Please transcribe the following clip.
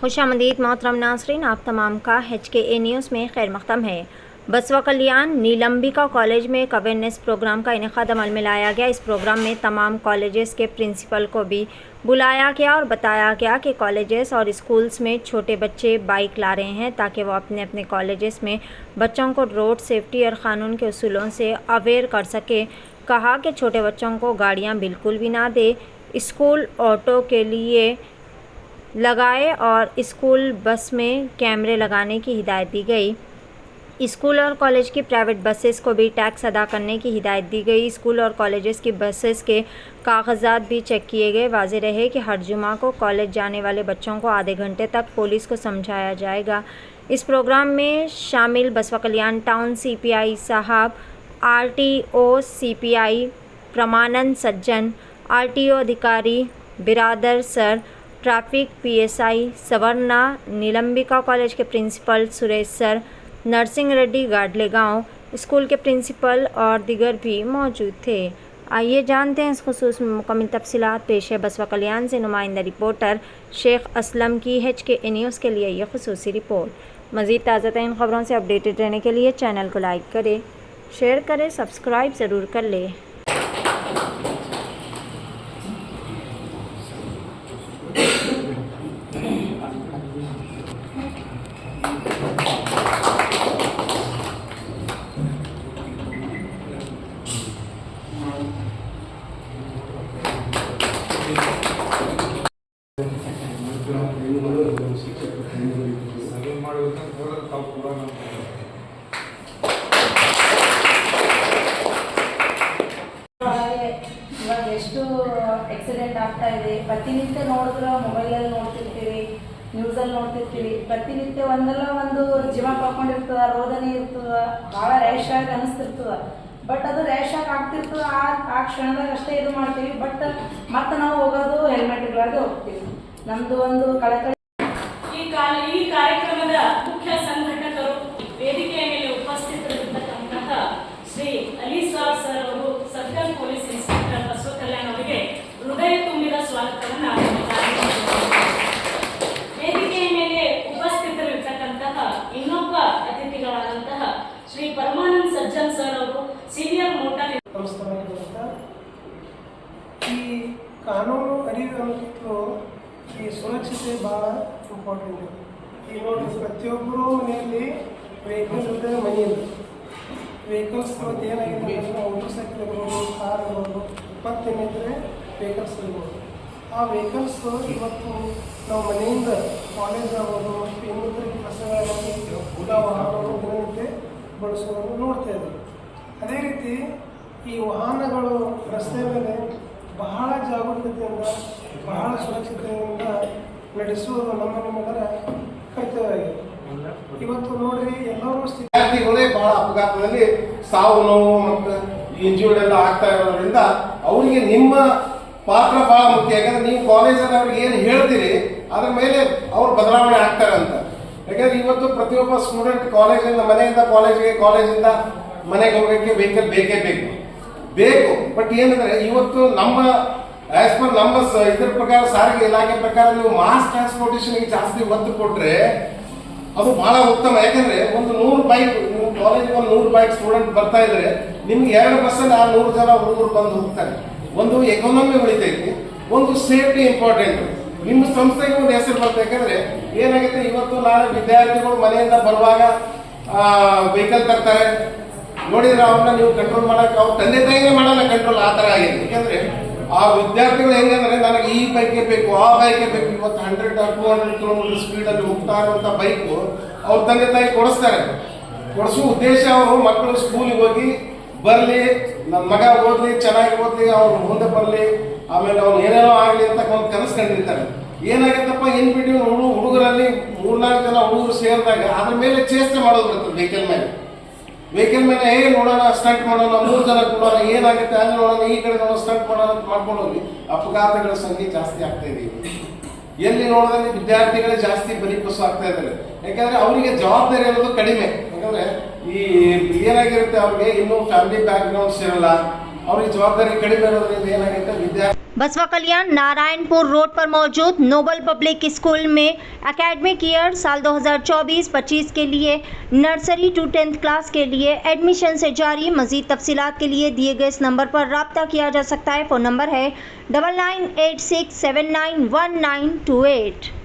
खुशामदीद मोहतरम नाज़रीन, आप तमाम का HKA न्यूज़ में खैर मक़दम है। बसवा कल्याण नीलंबिका कॉलेज में एक अवेयरनेस प्रोग्राम का इनेकाद अमल में लाया गया। इस प्रोग्राम में तमाम कॉलेजेस के प्रिंसिपल को भी बुलाया गया और बताया गया कि कॉलेजेस और स्कूल्स में छोटे बच्चे बाइक ला रहे हैं ताकि वो अपने अपने कॉलेजेस में बच्चों को रोड सेफ्टी और क़ानून के उसूलों से अवेयर कर सके। कहा कि छोटे बच्चों को गाड़ियाँ बिल्कुल भी ना दे, स्कूल ऑटो के लिए लगाए और स्कूल बस में कैमरे लगाने की हिदायत दी गई। स्कूल और कॉलेज की प्राइवेट बसेस को भी टैक्स अदा करने की हिदायत दी गई। स्कूल और कॉलेजेस की बसेस के कागजात भी चेक किए गए। वाज़ेह रहे कि हर जुमा को कॉलेज जाने वाले बच्चों को आधे घंटे तक पुलिस को समझाया जाएगा। इस प्रोग्राम में शामिल बसवा कल्याण टाउन CPI साहब, RTO CPI प्रमानंद सज्जन, RTO अधिकारी बिरादर sir, traffic PSI Savarna, नीलंबिका college के प्रिंसिपल सुरेश सर, नरसिंह रेड्डी गाडले गांव, स्कूल के प्रिंसिपल और दीगर भी मौजूद थे। आइए जानते हैं इस खुसूस में मुकम्मल तफसीलात। पेश है बसवा कल्याण से नुमाइंदा रिपोर्टर शेख असलम की HKA न्यूज़ के लिए यह खुसूसी रिपोर्ट। मज़ीद ताज़ा तरीन ख़बरों से अपडेटेड रहने के लिए चैनल को लाइक करें, शेयर करें, सब्सक्राइब ज़रूर कर लें। ಇವಾಗ ಎಷ್ಟು ಆಕ್ಸಿಡೆಂಟ್ ಆಗ್ತಾ ಇದೆ, ಪ್ರತಿನಿತ್ಯ ನೋಡಿದ್ರೆ ಮೊಬೈಲಲ್ಲಿ ನೋಡ್ತಿರ್ತೀವಿ, ನ್ಯೂಸಲ್ಲಿ ನೋಡ್ತಿರ್ತೀವಿ. ಪ್ರತಿನಿತ್ಯ ಒಂದಲ್ಲ ಒಂದು ಜೀವ ಕಳ್ಕೊಂಡಿರ್ತದ, ರೋದನೆ ಇರ್ತದ, ಭಾಳ ರ್ಯಾಶ್ ಆಗಿ ಅನಿಸ್ತಿರ್ತದ. ಬಟ್ ಅದು ರ್ಯಾಶ್ ಆಗಿ ಆಗ್ತಿರ್ತದ, ಆ ಕ್ಷಣದಾಗ ಅಷ್ಟೇ ಇದು ಮಾಡ್ತೀವಿ. ಬಟ್ ಮತ್ತೆ ನಾವು ಹೋಗೋದು ಹೆಲ್ಮೆಟ್ ಇರುವಾಗ ಹೋಗ್ತೀವಿ. ನಮ್ದು ಒಂದು ಕಳಕಳಿ. ಈ ಕಾರ್ಯಕ್ರಮದ ಮುಖ್ಯ ಸಂಘಟಕರು, ವೇದಿಕೆಯ ಮೇಲೆ ಉಪಸ್ಥಿತರಿರತಕ್ಕಂತಹ ಶ್ರೀ ಅಲಿ ಸಾಬ್ ಸರ್ ಅವರು, ಸರ್ಕಲ್ ಪೊಲೀಸ್ ಇನ್ಸ್ಪೆಕ್ಟರ್ ಬಸವ ಕಲ್ಯಾಣ ಅವರಿಗೆ ಹೃದಯ ತುಂಬಿದ ಸ್ವಾಗತವನ್ನು. ವೇದಿಕೆಯ ಮೇಲೆ ಉಪಸ್ಥಿತರಿರತಕ್ಕಂತಹ ಇನ್ನೊಬ್ಬ ಅತಿಥಿಗಳಾದಂತಹ ಶ್ರೀ ಪರಮಾನಂದ್ ಸಜ್ಜನ್ ಸರ್ ಅವರು, ಸೀನಿಯರ್ ಮೋಟಾರ್. ಈ ಕಾನೂನು ಅರಿವು ಅನ್ನೋದಕ್ಕೂ ಈ ಸುರಕ್ಷತೆ ಭಾಳ ಇಂಪಾರ್ಟೆಂಟ್. ಈಗ ನೋಡಿ, ಪ್ರತಿಯೊಬ್ಬರು ಮನೆಯಲ್ಲಿ ವೆಹಿಕಲ್ಸ್ ಇರ್ತದೆ. ಮನೆಯಲ್ಲಿ ವೆಹಿಕಲ್ಸ್ ಮತ್ತು ಏನಾಗಿದೆ ಅಂದರೆ ಮೋಟರ್ ಸೈಕಲ್ ಇರ್ಬೋದು, ಕಾರ್ ಇರ್ಬೋದು, ಮತ್ತೇನಿದ್ರೆ ವೆಹಿಕಲ್ಸ್ ಇರ್ಬೋದು. ಆ ವೆಹಿಕಲ್ಸ್ ಇವತ್ತು ನಾವು ಮನೆಯಿಂದ ಕಾಲೇಜ್ ಆಗ್ಬೋದು ಮತ್ತು ಇನ್ನಿತರ ಕೆಲಸಗಳಲ್ಲಿ ವಾಹನವನ್ನು ದಿನನಿತ್ಯ ಬಳಸೋದನ್ನು ನೋಡ್ತಾ ಇದ್ದೀವಿ. ಅದೇ ರೀತಿ ಈ ವಾಹನಗಳು ರಸ್ತೆ ಮೇಲೆ ಬಹಳ ಜಾಗರೂಕತೆಯಿಂದ, ಬಹಳ ಸುರಕ್ಷತೆಯಿಂದ ನಡೆಸುವುದು ನಿಮ್ಮೆಲ್ಲರ ಕರ್ತವ್ಯವಾಗಿದೆ. ಇವತ್ತು ನೋಡ್ರಿ, ಎಲ್ಲರೂ ವಿದ್ಯಾರ್ಥಿಗಳೇ ಬಹಳ ಅಪಘಾತದಲ್ಲಿ ಸಾವು ನೋವು ಮತ್ತು ಇಂಜೂರ್ಡ್ ಎಲ್ಲ ಆಗ್ತಾ ಇರೋದ್ರಿಂದ ಅವರಿಗೆ ನಿಮ್ಮ ಪಾತ್ರ ಬಹಳ ಮುಖ್ಯ. ಯಾಕಂದ್ರೆ ನೀವು ಕಾಲೇಜಲ್ಲಿ ಅವ್ರಿಗೆ ಏನು ಹೇಳ್ತೀರಿ ಅದ್ರ ಮೇಲೆ ಅವ್ರು ಬದಲಾವಣೆ ಆಗ್ತಾರೆ ಅಂತ. ಯಾಕಂದ್ರೆ ಇವತ್ತು ಪ್ರತಿಯೊಬ್ಬ ಸ್ಟೂಡೆಂಟ್ ಕಾಲೇಜಿಂದ ಮನೆಯಿಂದ ಕಾಲೇಜಿಗೆ, ಕಾಲೇಜಿಂದ ಮನೆಗೆ ಹೋಗೋಕ್ಕೆ ವೆಹಿಕಲ್ ಬೇಕೇ ಬೇಕು. ಬಟ್ ಏನಂದ್ರೆ ಇವತ್ತು ನಮ್ಮ ಆಸ್ ಪರ್ ನಮ್ಮ ಇದ್ರ ಪ್ರಕಾರ, ಸಾರಿಗೆ ಇಲಾಖೆ ಪ್ರಕಾರ ನೀವು ಮಾಸ್ ಟ್ರಾನ್ಸ್ಪೋರ್ಟೇಷನ್ಗೆ ಜಾಸ್ತಿ ಒತ್ತು ಕೊಟ್ರೆ ಅದು ಬಹಳ ಉತ್ತಮ. ಯಾಕಂದ್ರೆ ಒಂದು 100 ಬೈಕ್, ನೀವು ಕಾಲೇಜಿಗೆ ಒಂದು 100 ಬೈಕ್ ಸ್ಟೂಡೆಂಟ್ ಬರ್ತಾ ಇದ್ರೆ ನಿಮ್ಗೆ 2 ಬಸ್ಸಲ್ಲಿ ಆ 100 ಜನ ಹುಡುಗರು ಬಂದು ಹೋಗ್ತಾರೆ. ಒಂದು ಎಕಾನಮಿ ಉಳಿತೈತಿ, ಒಂದು ಸೇಫ್ಟಿ ಇಂಪಾರ್ಟೆಂಟ್. ನಿಮ್ಮ ಸಂಸ್ಥೆಗೆ ಒಂದು ಹೆಸರು ಬರ್ತದೆ. ಯಾಕಂದ್ರೆ ಏನಾಗುತ್ತೆ, ಇವತ್ತು ನಾಳೆ ವಿದ್ಯಾರ್ಥಿಗಳು ಮನೆಯಿಂದ ಬರುವಾಗ ವೆಹಿಕಲ್ ತರ್ತಾರೆ. ನೋಡಿದ್ರೆ ಅವ್ರನ್ನ ನೀವು ಕಂಟ್ರೋಲ್ ಮಾಡಕ್ಕೆ ಅವ್ರ ತಂದೆ ತಾಯಿನೇ ಮಾಡಲ್ಲ ಕಂಟ್ರೋಲ್, ಆ ತರ ಆಗಿದೆ. ಯಾಕಂದ್ರೆ ಆ ವಿದ್ಯಾರ್ಥಿಗಳು ಹೆಂಗಂದ್ರೆ ನನಗೆ ಈ ಬೈಕೇ ಬೇಕು, ಆ ಬೈಕೇ ಬೇಕು. ಇವತ್ತು 100-200 ಕಿಲೋಮೀಟರ್ ಸ್ಪೀಡಲ್ಲಿ ಹೋಗ್ತಾ ಇರುವಂತ ಬೈಕು ಅವ್ರ ತಂದೆ ತಾಯಿ ಕೊಡಿಸುವ ಉದ್ದೇಶ ಅವರು ಮಕ್ಕಳು ಸ್ಕೂಲಿಗೆ ಹೋಗಿ ಬರ್ಲಿ, ನನ್ನ ಮಗ ಓದ್ಲಿ, ಚೆನ್ನಾಗಿ ಓದ್ಲಿ, ಅವ್ರು ಮುಂದೆ ಬರ್ಲಿ, ಆಮೇಲೆ ಅವ್ನು ಏನೇನೋ ಆಗ್ಲಿ ಅಂತ ಒಂದು ಕನಸು ಕಂಡಿರ್ತಾರೆ. ಏನಾಗುತ್ತಪ್ಪ, ಇನ್ ಬಿಟ್ವೀನ್ ಹುಡುಗರಲ್ಲಿ 3-4 ಜನ ಹುಡುಗರು ಸೇರಿದಾಗ ಅದ್ರ ಮೇಲೆ ಚೇಷ್ಟೆ ಮಾಡೋದು ಬರ್ತದೆ. ವೆಹಿಕಲ್ ಮೇಲೆ ನೋಡೋಣ, ಸ್ಟಂಟ್ ಮಾಡೋಣ, 3 ಜನ ಕೊಡೋಣ, ಏನಾಗುತ್ತೆ ಅಲ್ಲಿ ನೋಡೋಣ, ಈ ಕಡೆ ನೋಡೋಣ, ಸ್ಟಂಟ್ ಮಾಡೋಣ ಅಂತ ಮಾಡ್ಕೊಂಡು ಹೋಗಿ ಅಪಘಾತಗಳ ಸಂಖ್ಯೆ ಜಾಸ್ತಿ ಆಗ್ತಾ ಇದೆ. ಎಲ್ಲಿ ನೋಡಿದ್ರೆ ವಿದ್ಯಾರ್ಥಿಗಳೇ ಜಾಸ್ತಿ ಬಲಿಪಶು ಆಗ್ತಾ ಇದ್ದಾರೆ. ಯಾಕಂದ್ರೆ ಅವರಿಗೆ ಜವಾಬ್ದಾರಿ ಅನ್ನೋದು ಕಡಿಮೆ. ಯಾಕಂದ್ರೆ ಈ ಏನಾಗಿರುತ್ತೆ, ಅವ್ರಿಗೆ ಇನ್ನೂ ಫ್ಯಾಮಿಲಿ ಬ್ಯಾಕ್ ಗ್ರೌಂಡ್ಸ್ ಇರಲ್ಲ, ಅವ್ರಿಗೆ ಜವಾಬ್ದಾರಿ ಕಡಿಮೆ ಇರೋದ್ರಿಂದ ಏನಾಗುತ್ತೆ ವಿದ್ಯಾರ್ಥಿ बसवा कल्याण नारायणपुर रोड पर मौजूद नोबल पब्लिक स्कूल में एकेडमिक ईयर साल 2024-25 के लिए नर्सरी टू 10th क्लास के लिए एडमिशन से जारी। मजीद तफसीलात के लिए दिए गए इस नंबर पर रब्ता किया जा सकता है। फ़ोन नंबर है 9986791928।